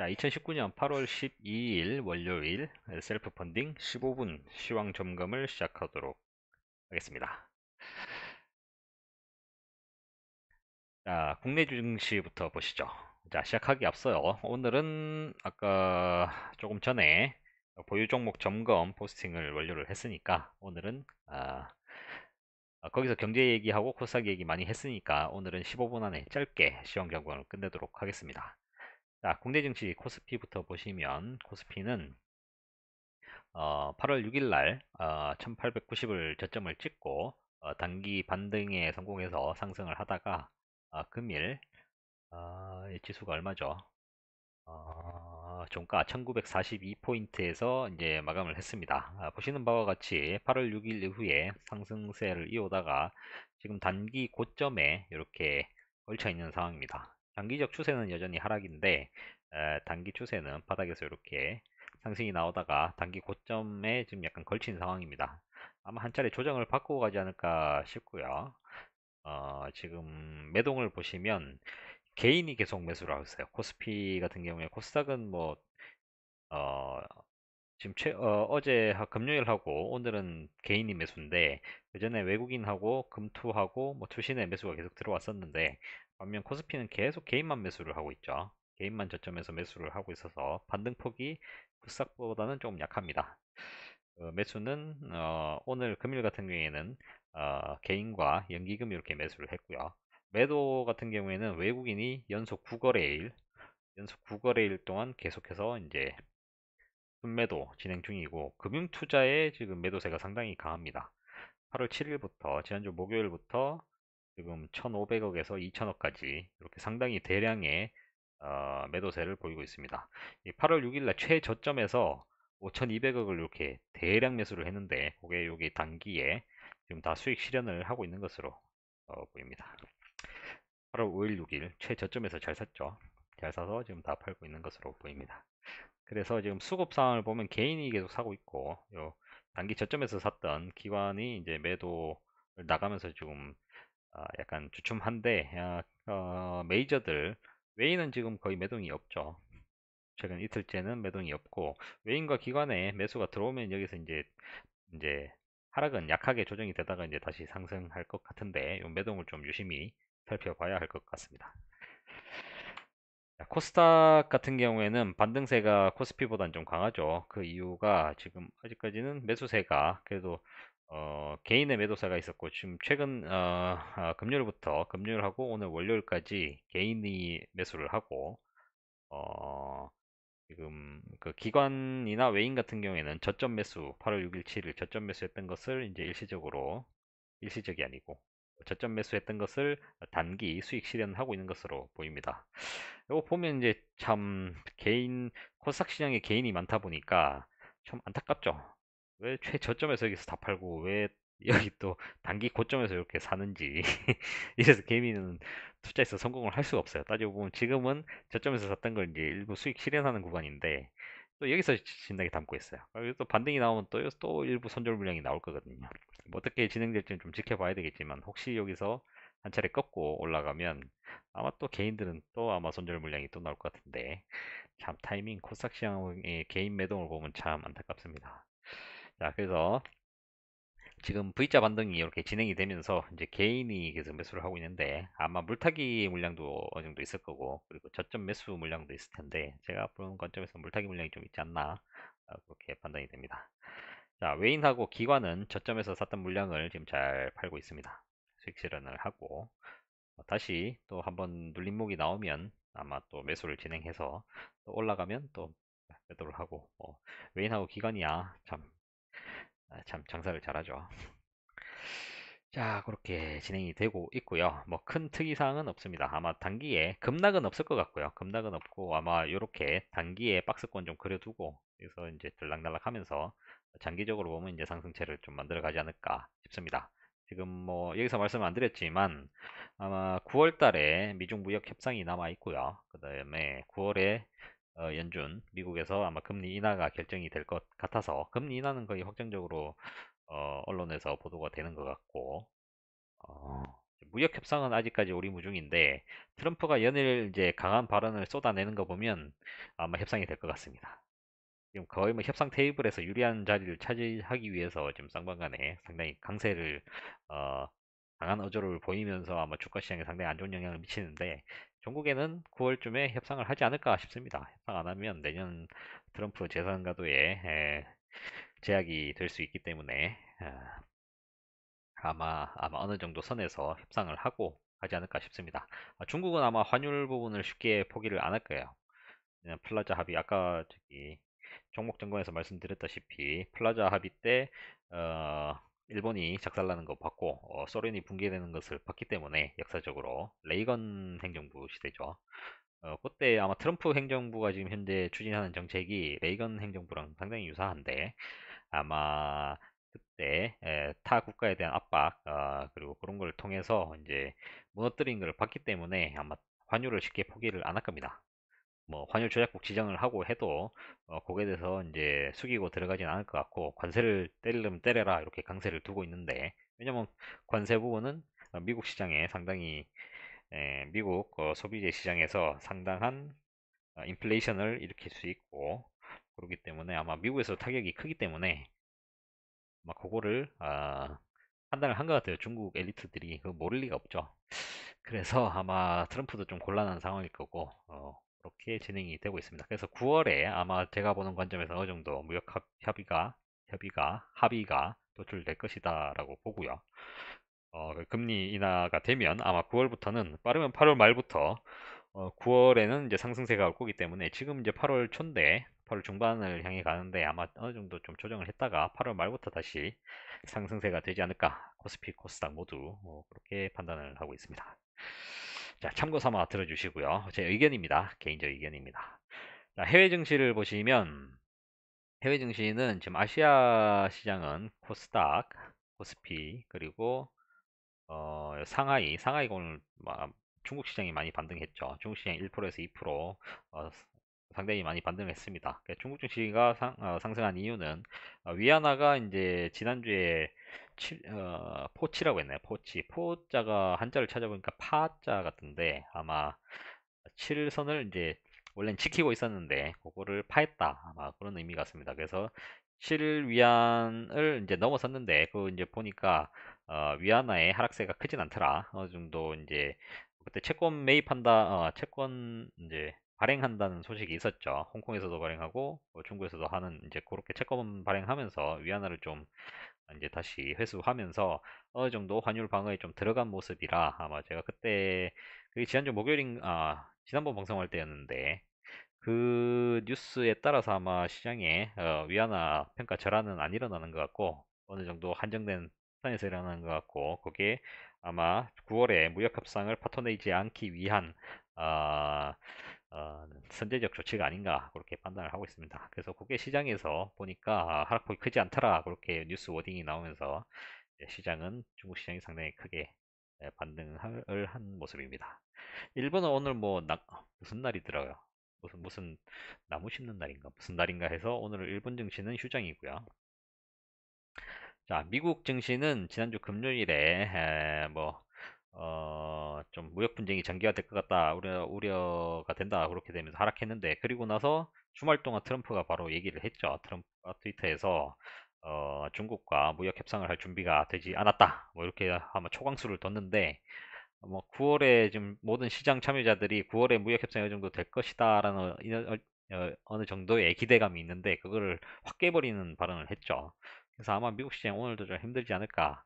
자, 2019년 8월 12일 월요일 셀프 펀딩 15분 시황 점검을 시작하도록 하겠습니다. 자, 국내 증시부터 보시죠. 자, 시작하기 앞서요. 오늘은 아까 조금 전에 보유 종목 점검 포스팅을 완료를 했으니까 오늘은 거기서 경제 얘기하고 코스닥 얘기 많이 했으니까 오늘은 15분 안에 짧게 시황 점검을 끝내도록 하겠습니다. 자, 국내 증시 코스피부터 보시면 코스피는 8월 6일 날 1890을 저점을 찍고 단기 반등에 성공해서 상승을 하다가 금일 이 지수가 얼마죠? 종가 1942포인트에서 이제 마감을 했습니다. 보시는 바와 같이 8월 6일 이후에 상승세를 이어오다가 지금 단기 고점에 이렇게 걸쳐 있는 상황입니다. 장기적 추세는 여전히 하락인데 단기 추세는 바닥에서 이렇게 상승이 나오다가 단기 고점에 지금 약간 걸친 상황입니다. 아마 한 차례 조정을 받고 가지 않을까 싶고요. 지금 매동을 보시면 개인이 계속 매수를 하고 있어요. 코스피 같은 경우에 코스닥은 뭐 어, 지금 어제 금요일하고 오늘은 개인이 매수인데 그전에 외국인하고 금투하고 뭐 투신의 매수가 계속 들어왔었는데 반면 코스피는 계속 개인만 매수를 하고 있죠. 개인만 저점에서 매수를 하고 있어서 반등폭이 코스닥보다는 조금 약합니다. 매수는 오늘 금일 같은 경우에는 개인과 연기금 이렇게 매수를 했고요. 매도 같은 경우에는 외국인이 연속 9거래일 동안 계속해서 이제 순매도 진행 중이고 금융투자의 지금 매도세가 상당히 강합니다. 8월 7일부터 지난주 목요일부터 지금 1,500억에서 2,000억까지 이렇게 상당히 대량의 매도세를 보이고 있습니다. 8월 6일날 최저점에서 5,200억을 이렇게 대량 매수를 했는데 그게 여기 단기에 지금 다 수익 실현을 하고 있는 것으로 보입니다. 8월 5일, 6일 최저점에서 잘 샀죠. 잘 사서 지금 다 팔고 있는 것으로 보입니다. 그래서 지금 수급 상황을 보면 개인이 계속 사고 있고 요 단기 저점에서 샀던 기관이 이제 매도를 나가면서 지금 약간 주춤한데 메이저들 외인은 지금 거의 매동이 없죠. 최근 이틀째는 매동이 없고 외인과 기관에 매수가 들어오면 여기서 이제 하락은 약하게 조정이 되다가 이제 다시 상승할 것 같은데 요 매동을 좀 유심히 살펴봐야 할 것 같습니다. 자, 코스닥 같은 경우에는 반등세가 코스피보다는 좀 강하죠. 그 이유가 지금 아직까지는 매수세가 그래도 개인의 매도세가 있었고 지금 최근 금요일부터 금요일하고 오늘 월요일까지 개인이 매수를 하고 어, 지금 그 기관이나 외인 같은 경우에는 저점 매수 8월 6일 7일 저점 매수했던 것을 이제 일시적이 아니고 저점 매수했던 것을 단기 수익 실현하고 있는 것으로 보입니다. 이거 보면 이제 참 개인 코스닥 시장에 개인이 많다 보니까 좀 안타깝죠. 왜 최저점에서 여기서 다 팔고 왜 여기 또 단기 고점에서 이렇게 사는지 이래서 개인은 투자에서 성공을 할 수가 없어요. 따지고 보면 지금은 저점에서 샀던 걸 이제 일부 수익 실현하는 구간인데 또 여기서 진하게 담고 있어요. 그리고 또 반등이 나오면 또 일부 손절 물량이 나올 거거든요. 뭐 어떻게 진행될지는 좀 지켜봐야 되겠지만 혹시 여기서 한 차례 꺾고 올라가면 아마 또 개인들은 또 아마 손절 물량이 또 나올 것 같은데 참 타이밍 코스닥 시장의 개인 매동을 보면 참 안타깝습니다. 자, 그래서 지금 V자 반등이 이렇게 진행이 되면서 이제 개인이 계속 매수를 하고 있는데 아마 물타기 물량도 어느 정도 있을 거고 그리고 저점 매수 물량도 있을 텐데 제가 보는 관점에서 물타기 물량이 좀 있지 않나 그렇게 판단이 됩니다. 자, 외인하고 기관은 저점에서 샀던 물량을 지금 잘 팔고 있습니다. 수익 실현을 하고 다시 또 한번 눌림목이 나오면 아마 또 매수를 진행해서 또 올라가면 또 매도를 하고 외인하고 기관이야 참 장사를 잘하죠. 자, 그렇게 진행이 되고 있고요. 뭐 큰 특이사항은 없습니다. 아마 단기에 급락은 없을 것 같고요. 급락은 없고 아마 이렇게 단기에 박스권 좀 그려두고 그래서 이제 들락날락 하면서 장기적으로 보면 이제 상승세를 좀 만들어 가지 않을까 싶습니다. 지금 뭐 여기서 말씀 안 드렸지만 아마 9월 달에 미중 무역 협상이 남아 있고요. 그 다음에 9월에 연준 미국에서 아마 금리 인하가 결정이 될 것 같아서 금리 인하는 거의 확정적으로 언론에서 보도가 되는 것 같고 무역 협상은 아직까지 오리무중인데 트럼프가 연일 이제 강한 발언을 쏟아내는 거 보면 아마 협상이 될 것 같습니다. 지금 거의 뭐 협상 테이블에서 유리한 자리를 차지하기 위해서 지금 쌍방간에 상당히 강세를 어, 강한 어조를 보이면서 아마 주가 시장에 상당히 안 좋은 영향을 미치는데 종국에는 9월쯤에 협상을 하지 않을까 싶습니다. 협상 안 하면 내년 트럼프 재선 가도에 제약이 될 수 있기 때문에 아마 어느 정도 선에서 협상을 하고 하지 않을까 싶습니다. 중국은 아마 환율 부분을 쉽게 포기를 안 할 거예요. 그냥 플라자 합의 아까 저기 종목 정보에서 말씀드렸다시피 플라자 합의 때 어, 일본이 작살나는 거 봤고 소련이 붕괴되는 것을 봤기 때문에 역사적으로 레이건 행정부 시대죠. 그때 아마 트럼프 행정부가 지금 현재 추진하는 정책이 레이건 행정부랑 상당히 유사한데 아마 그때 타 국가에 대한 압박 그리고 그런 걸 통해서 이제 무너뜨린 걸 봤기 때문에 아마 환율을 쉽게 포기를 안 할 겁니다. 뭐 환율 조약국 지정을 하고 해도 거기에 대해서 이제 숙이고 들어가진 않을 것 같고 관세를 때리려면 때려라 이렇게 강세를 두고 있는데 왜냐면 관세 부분은 미국 시장에 상당히 미국 소비재 시장에서 상당한 인플레이션을 일으킬 수 있고 그렇기 때문에 아마 미국에서 타격이 크기 때문에 막 그거를 판단을 한 것 같아요. 중국 엘리트들이 그 모를 리가 없죠. 그래서 아마 트럼프도 좀 곤란한 상황일 거고 그렇게 진행이 되고 있습니다. 그래서 9월에 아마 제가 보는 관점에서 어느 정도 무역 합의가 도출될 것이다라고 보고요. 그 금리 인하가 되면 아마 9월부터는 빠르면 8월 말부터 9월에는 이제 상승세가 올 거기 때문에 지금 이제 8월 초인데 8월 중반을 향해 가는데 아마 어느 정도 좀 조정을 했다가 8월 말부터 다시 상승세가 되지 않을까. 코스피, 코스닥 모두 그렇게 판단을 하고 있습니다. 자, 참고 삼아 들어주시고요. 제 의견입니다. 개인적 의견입니다. 자, 해외 증시를 보시면 해외 증시는 지금 아시아 시장은 코스닥, 코스피 그리고 상하이가 오늘 중국 시장이 많이 반등했죠. 중국 시장 1%에서 2% 상당히 많이 반등했습니다. 그러니까 중국 증시가 상승한 이유는 위안화가 이제 지난주에 포치라고 했나요? 포자가 한자를 찾아보니까 파자 같은데 아마 7선을 이제 원래는 지키고 있었는데 그거를 파했다 아마 그런 의미 같습니다. 그래서 7위안을 이제 넘어섰는데 그 이제 보니까 위안화의 하락세가 크진 않더라. 어느 정도 이제 그때 채권 매입한다, 채권 이제 발행한다는 소식이 있었죠. 홍콩에서도 발행하고 중국에서도 하는 이제 그렇게 채권 발행하면서 위안화를 좀 이제 다시 회수하면서 어느 정도 환율 방어에 좀 들어간 모습이라 아마 제가 그때 그게 지난주 목요일인 지난번 방송할 때였는데 그 뉴스에 따라서 아마 시장에 위안화 평가 절하는 안 일어나는 것 같고 어느 정도 한정된 선에서 일어나는 것 같고 그게 아마 9월에 무역 협상을 파토내지 않기 위한 어, 선제적 조치가 아닌가 그렇게 판단을 하고 있습니다. 그래서 그게 시장에서 보니까 하락폭이 크지 않더라 그렇게 뉴스 워딩이 나오면서 시장은 중국 시장이 상당히 크게 반등을 한 모습입니다. 일본은 오늘 뭐 무슨 날이더라고요. 무슨 나무 심는 날인가 무슨 날인가 해서 오늘 일본 증시는 휴장이고요. 자, 미국 증시는 지난주 금요일에 좀 무역 분쟁이 장기화될 것 같다 우려가 된다 그렇게 되면서 하락했는데 그리고 나서 주말 동안 트럼프가 바로 얘기를 했죠. 트럼프가 트위터에서 중국과 무역 협상을 할 준비가 되지 않았다 뭐 이렇게 아마 초강수를 뒀는데 뭐 9월에 지금 모든 시장 참여자들이 9월에 무역 협상이 어느 정도 될 것이다라는 어느 정도의 기대감이 있는데 그거를 확 깨버리는 발언을 했죠. 그래서 아마 미국 시장 오늘도 좀 힘들지 않을까.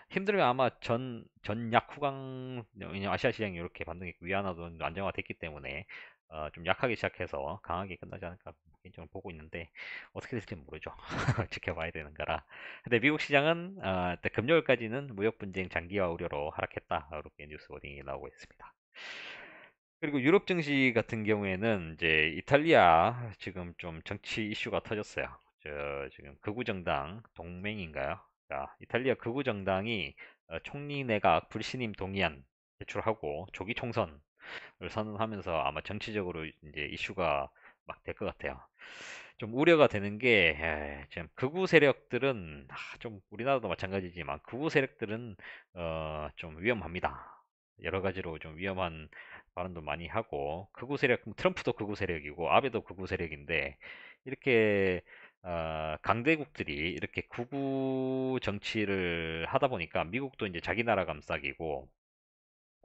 힘들면 아마 전약 후강, 왜냐면 아시아 시장이 이렇게 반등했고 위안화도 안정화됐기 때문에 좀 약하게 시작해서 강하게 끝나지 않을까 개인적으로 보고 있는데 어떻게 될지 모르죠. 지켜봐야 되는 거라. 근데 미국 시장은 일단 금요일까지는 무역 분쟁 장기화 우려로 하락했다. 이렇게 뉴스 워딩이 나오고 있습니다. 그리고 유럽 증시 같은 경우에는 이제 이탈리아 지금 좀 정치 이슈가 터졌어요. 지금 극우 정당 동맹인가요? 자, 이탈리아 극우 정당이 총리 내각 불신임 동의안 제출하고 조기 총선을 선언하면서 아마 정치적으로 이제 이슈가 막 될 것 같아요. 좀 우려가 되는 게 지금 극우 세력들은 좀 우리나라도 마찬가지지만 극우 세력들은 좀 위험합니다. 여러 가지로 좀 위험한 발언도 많이 하고 극우 세력 트럼프도 극우 세력이고 아베도 극우 세력인데 이렇게 강대국들이 이렇게 극우 정치를 하다 보니까 미국도 이제 자기 나라 감싸기고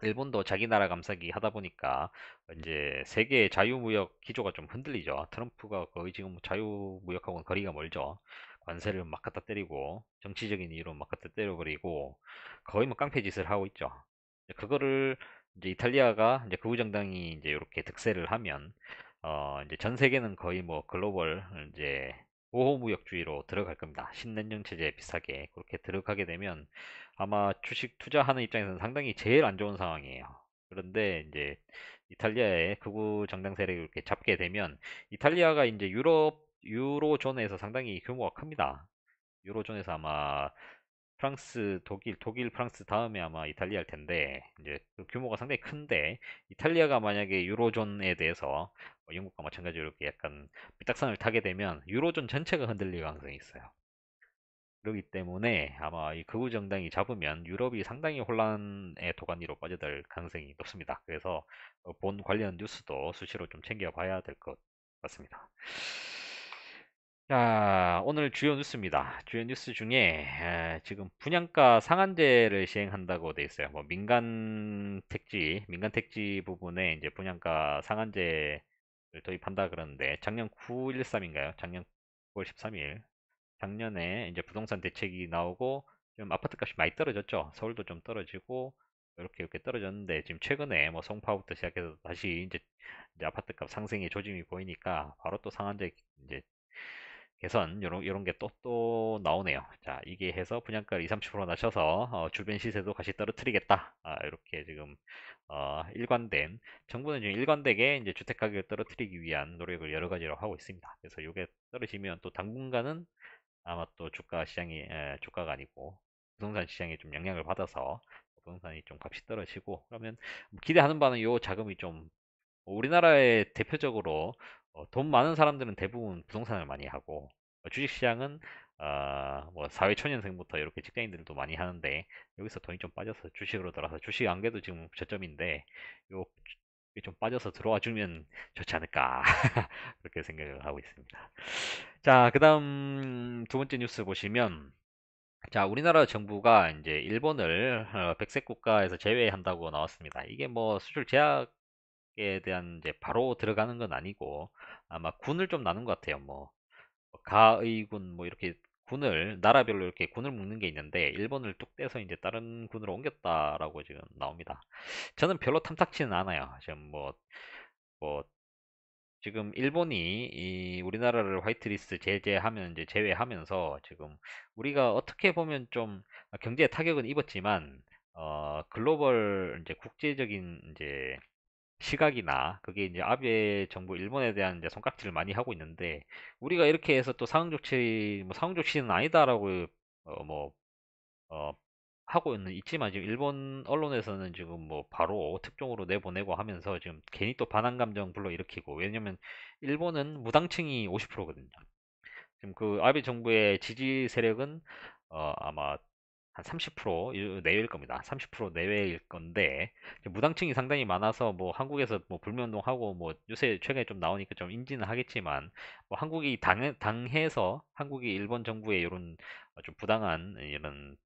일본도 자기 나라 감싸기 하다 보니까 이제 세계 자유무역 기조가 좀 흔들리죠. 트럼프가 거의 지금 자유무역하고는 거리가 멀죠. 관세를 막 갖다 때리고 정치적인 이유로 막 갖다 때려버리고 거의 뭐 깡패 짓을 하고 있죠. 그거를 이제 이탈리아가 이제 극우 정당이 이제 이렇게 득세를 하면 이제 전 세계는 거의 뭐 글로벌 이제 보호무역주의로 들어갈 겁니다. 신냉전 체제 비슷하게 그렇게 들어가게 되면 아마 주식 투자하는 입장에서는 상당히 제일 안 좋은 상황이에요. 그런데 이제 이탈리아의 극우 정당 세력을 이렇게 잡게 되면 이탈리아가 이제 유로존에서 상당히 규모가 큽니다. 유로존에서 아마 프랑스, 독일, 프랑스 다음에 아마 이탈리아일 텐데 이제 그 규모가 상당히 큰데 이탈리아가 만약에 유로존에 대해서 영국과 마찬가지로 이렇게 약간 삐딱선을 타게 되면 유로존 전체가 흔들릴 가능성이 있어요. 그렇기 때문에 아마 이 극우 정당이 잡으면 유럽이 상당히 혼란의 도가니로 빠져들 가능성이 높습니다. 그래서 본 관련 뉴스도 수시로 좀 챙겨봐야 될 것 같습니다. 자, 오늘 주요 뉴스입니다. 주요 뉴스 중에 지금 분양가 상한제를 시행한다고 돼 있어요. 뭐 민간 택지 부분에 이제 분양가 상한제를 도입한다 그러는데 작년 9.13인가요? 작년 9월 13일 작년에 이제 부동산 대책이 나오고 좀 아파트 값이 많이 떨어졌죠. 서울도 좀 떨어지고 이렇게 떨어졌는데 지금 최근에 뭐 송파부터 시작해서 다시 이제 아파트 값 상승의 조짐이 보이니까 바로 또 상한제 이제 개선 요런 게 또 나오네요. 자, 이게 해서 분양가를 20, 30% 낮춰서 주변 시세도 같이 떨어뜨리겠다. 이렇게 지금 일관된 정부는 지금 일관되게 이제 주택 가격을 떨어뜨리기 위한 노력을 여러 가지로 하고 있습니다. 그래서 이게 떨어지면 또 당분간은 아마 또 주가가 아니고 부동산 시장에 좀 영향을 받아서 부동산이 좀 값이 떨어지고 그러면 기대하는 바는 요 자금이 좀 우리나라에 대표적으로 돈 많은 사람들은 대부분 부동산을 많이 하고 주식시장은 뭐 사회초년생부터 이렇게 직장인들도 많이 하는데 여기서 돈이 좀 빠져서 주식으로 들어서 주식 안개도 지금 저점인데 요 좀 빠져서 들어와 주면 좋지 않을까 그렇게 생각을 하고 있습니다. 자, 그다음 두 번째 뉴스 보시면 자, 우리나라 정부가 이제 일본을 백색 국가에서 제외한다고 나왔습니다. 이게 뭐 수출 제약에 대한 이제 바로 들어가는 건 아니고 아마 군을 좀 나눈 것 같아요. 뭐 가의군 뭐 이렇게 군을 나라별로 이렇게 군을 묶는 게 있는데 일본을 뚝 떼서 이제 다른 군으로 옮겼다라고 지금 나옵니다. 저는 별로 탐탁치는 않아요. 지금 뭐 지금 일본이 이 우리나라를 화이트리스트 제재하면 이제 제외하면서 지금 우리가 어떻게 보면 좀 경제에 타격은 입었지만 글로벌 이제 국제적인 이제 시각이나 그게 이제 아베 정부 일본에 대한 이제 손깍지를 많이 하고 있는데 우리가 이렇게 해서 또 상응 조치는 아니다라고 뭐 어, 하고는 있지만 지금 일본 언론에서는 지금 뭐 바로 특종으로 내보내고 하면서 지금 괜히 또 반한 감정 불러일으키고 왜냐면 일본은 무당층이 50%거든요. 지금 그 아베 정부의 지지 세력은 아마 한 30% 내외일 겁니다. 30% 내외일 건데 무당층이 상당히 많아서 뭐 한국에서 뭐 불매운동하고 뭐 요새 최근에 좀 나오니까 좀 인지는 하겠지만 뭐 한국이 당해서 한국이 일본 정부의 이런 좀 부당한 이런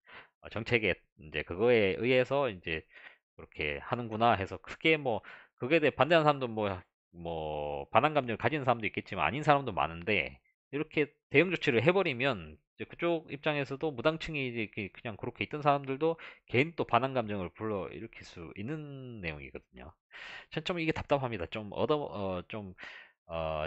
정책에 이제 그거에 의해서 이제 그렇게 하는구나 해서 크게 뭐 그거에 대해 반대하는 사람도 뭐 반한 감정을 가지는 사람도 있겠지만 아닌 사람도 많은데 이렇게 대응 조치를 해버리면 이제 그쪽 입장에서도 무당층이 이제 그냥 그렇게 있던 사람들도 개인 또 반한 감정을 불러 일으킬 수 있는 내용이거든요. 전 좀 이게 답답합니다.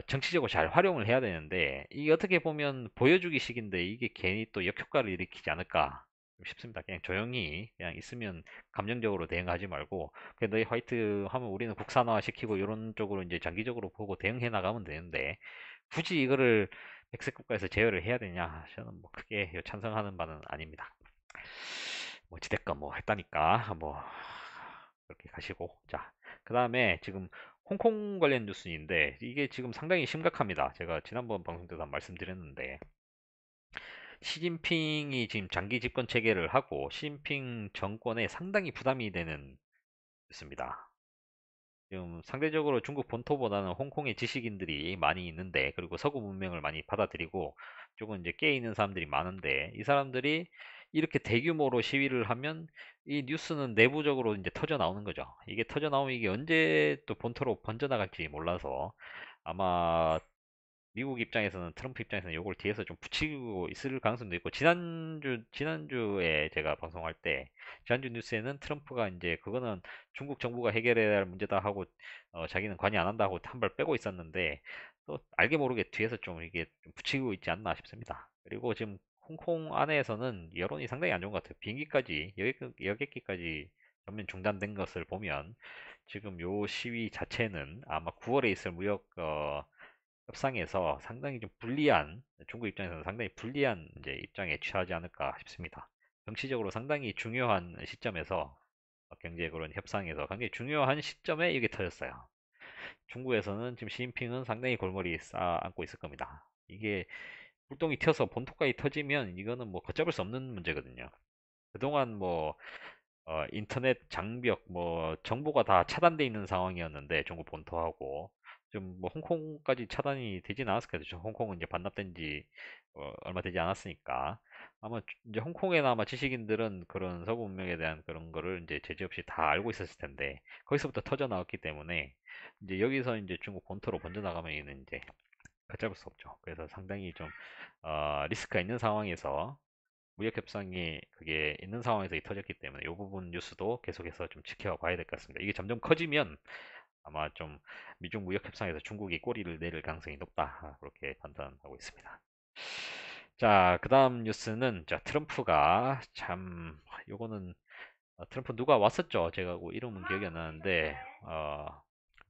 정치적으로 잘 활용을 해야 되는데 이게 어떻게 보면 보여주기식인데 이게 괜히 또 역효과를 일으키지 않을까 좀 싶습니다. 그냥 조용히 그냥 있으면 감정적으로 대응하지 말고 그냥 너희 화이트 하면 우리는 국산화 시키고 이런 쪽으로 이제 장기적으로 보고 대응해 나가면 되는데 굳이 이거를 백색 국가에서 제어를 해야 되냐? 저는 뭐 크게 찬성하는 바는 아닙니다. 뭐 지대껏 뭐 했다니까 뭐 그렇게 가시고 자, 그 다음에 지금 홍콩 관련 뉴스인데 이게 지금 상당히 심각합니다. 제가 지난번 방송 때도 말씀드렸는데 시진핑이 지금 장기 집권 체계를 하고 시진핑 정권에 상당히 부담이 되는 뉴스입니다. 지금 상대적으로 중국 본토보다는 홍콩의 지식인들이 많이 있는데, 그리고 서구 문명을 많이 받아들이고 조금 이제 깨 있는 사람들이 많은데, 이 사람들이 이렇게 대규모로 시위를 하면 이 뉴스는 내부적으로 이제 터져 나오는 거죠. 이게 터져 나오면 이게 언제 또 본토로 번져나갈지 몰라서 아마 미국 입장에서는, 트럼프 입장에서는 요걸 뒤에서 좀 붙이고 있을 가능성도 있고, 지난주에 제가 방송할 때, 지난주 뉴스에는 트럼프가 이제 그거는 중국 정부가 해결해야 할 문제다 하고, 자기는 관여 안 한다고 한 발 빼고 있었는데, 또 알게 모르게 뒤에서 좀 이게 좀 붙이고 있지 않나 싶습니다. 그리고 지금 홍콩 안에서는 여론이 상당히 안 좋은 것 같아요. 비행기까지, 여객기까지 전면 중단된 것을 보면, 지금 요 시위 자체는 아마 9월에 있을 무역, 협상에서 상당히 좀 불리한, 중국 입장에서는 상당히 불리한 이제 입장에 취하지 않을까 싶습니다. 정치적으로 상당히 중요한 시점에서, 경제 그런 협상에서 굉장히 중요한 시점에 이게 터졌어요. 중국에서는 지금 시진핑은 상당히 골머리 쌓고 있을 겁니다. 이게 불똥이 튀어서 본토까지 터지면 이거는 뭐 걷잡을 수 없는 문제거든요. 그동안 뭐 인터넷 장벽, 뭐 정보가 다 차단돼 있는 상황이었는데, 중국 본토하고 좀 뭐 홍콩까지 차단이 되진 않았을 거예요. 홍콩은 이제 반납된 지 얼마 되지 않았으니까 아마 이제 홍콩에나 아마 지식인들은 그런 서구 문명에 대한 그런 거를 이제 제재 없이 다 알고 있었을 텐데, 거기서부터 터져 나왔기 때문에 이제 여기서 이제 중국 본토로 번져 나가면 이는 이제 걷잡을 수 없죠. 그래서 상당히 좀 리스크가 있는 상황에서, 무역 협상이 그게 있는 상황에서 이 터졌기 때문에 이 부분 뉴스도 계속해서 좀 지켜봐야 될 것 같습니다. 이게 점점 커지면 아마 좀 미중 무역 협상에서 중국이 꼬리를 내릴 가능성이 높다, 그렇게 판단하고 있습니다. 자, 그 다음 뉴스는, 자, 트럼프가 참, 요거는, 트럼프 누가 왔었죠? 제가 그 이름은 기억이 안 나는데,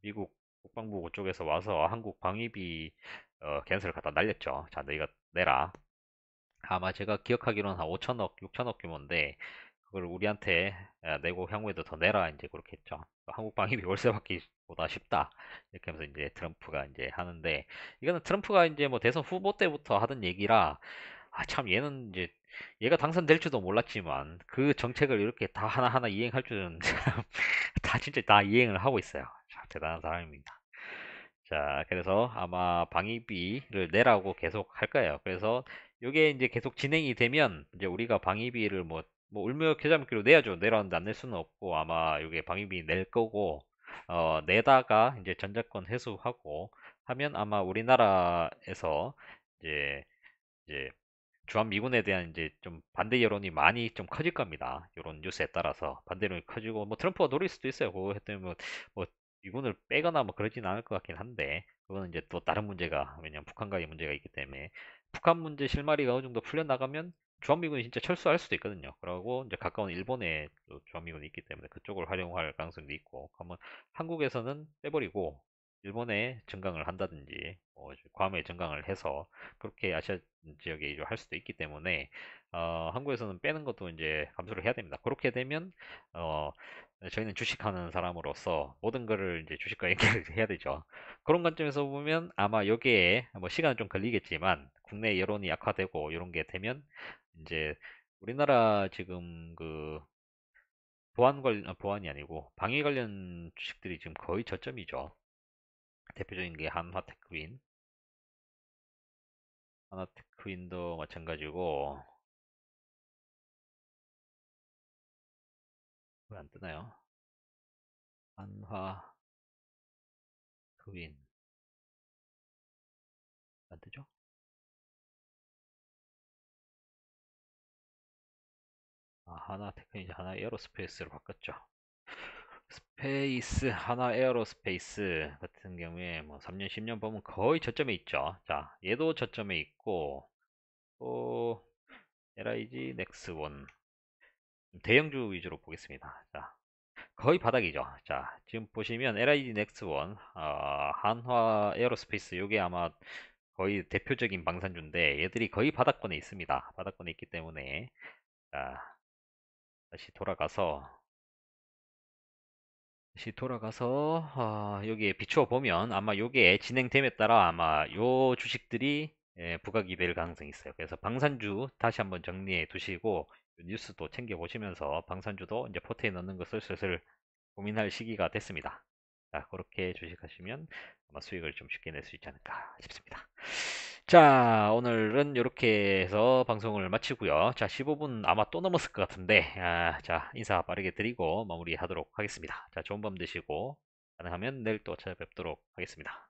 미국 국방부 쪽에서 와서 한국 방위비 캔슬을 갖다 날렸죠. 자, 너희가 내라. 아마 제가 기억하기로는 한 5천억, 6천억 규모인데, 그걸 우리한테 내고 향후에도 더 내라, 이제 그렇게 했죠. 한국 방위비 월세 받기보다 쉽다, 이렇게 하면서 이제 트럼프가 이제 하는데, 이거는 트럼프가 이제 뭐 대선 후보 때부터 하던 얘기라, 참 얘는 이제 얘가 당선될 줄도 몰랐지만 그 정책을 이렇게 다 하나하나 이행할 줄은 다 진짜 다 이행을 하고 있어요. 참 대단한 사람입니다. 자, 그래서 아마 방위비를 내라고 계속 할 거예요. 그래서 이게 이제 계속 진행이 되면 이제 우리가 방위비를 뭐 울며 겨자 먹기로 내야죠. 내라는데 안 낼 수는 없고, 아마 이게 방위비 낼 거고, 내다가 이제 전자권 회수하고 하면 아마 우리나라에서 이제 이제 주한미군에 대한 이제 좀 반대 여론이 많이 좀 커질 겁니다. 이런 뉴스에 따라서 반대 여론이 커지고, 뭐 트럼프가 노릴 수도 있어요. 그거 했더니 뭐 미군을 빼거나 뭐 그러진 않을 것 같긴 한데, 그거는 이제 또 다른 문제가, 왜냐면 북한과의 문제가 있기 때문에, 북한 문제 실마리가 어느 정도 풀려나가면 주한미군이 진짜 철수할 수도 있거든요. 그러고 이제 가까운 일본에 또 주한미군이 있기 때문에 그쪽을 활용할 가능성도 있고, 그러면 한국에서는 빼버리고 일본에 증강을 한다든지, 괌에 증강을 해서 그렇게 아시아 지역에 할 수도 있기 때문에, 한국에서는 빼는 것도 이제 감수를 해야 됩니다. 그렇게 되면 어, 저희는 주식하는 사람으로서 모든 거를 이제 주식과 연결을 해야 되죠. 그런 관점에서 보면 아마 여기에 뭐 시간은 좀 걸리겠지만 국내 여론이 약화되고 이런 게 되면 이제 우리나라 지금 그 보안이 아니고 방위 관련 주식들이 지금 거의 저점이죠. 대표적인 게 한화테크윈도 마찬가지고. 왜 안 뜨나요? 한화 크윈 안 뜨죠? 하나테크는 이제 하나 에어로스페이스로 바꿨죠. 하나 에어로스페이스 같은 경우에 뭐 3년, 10년 보면 거의 저점에 있죠. 자, 얘도 저점에 있고, 또 LIG 넥스원 대형주 위주로 보겠습니다. 자, 거의 바닥이죠. 자, 지금 보시면 LIG 넥스원, 한화 에어로스페이스, 요게 아마 거의 대표적인 방산주인데 얘들이 거의 바닥권에 있습니다. 바닥권에 있기 때문에, 자, 다시 돌아가서 다시 돌아가서 여기에 비추어 보면 아마 요게 진행됨에 따라 아마 요 주식들이 부각이 될 가능성이 있어요. 그래서 방산주 다시 한번 정리해 두시고 뉴스도 챙겨 보시면서 방산주도 이제 포트에 넣는 것을 슬슬 고민할 시기가 됐습니다. 자, 그렇게 주식하시면 아마 수익을 좀 쉽게 낼 수 있지 않을까 싶습니다. 자, 오늘은 이렇게 해서 방송을 마치고요. 자, 15분 아마 또 넘었을 것 같은데, 자, 인사 빠르게 드리고 마무리하도록 하겠습니다. 자, 좋은 밤 되시고, 가능하면 내일 또 찾아뵙도록 하겠습니다.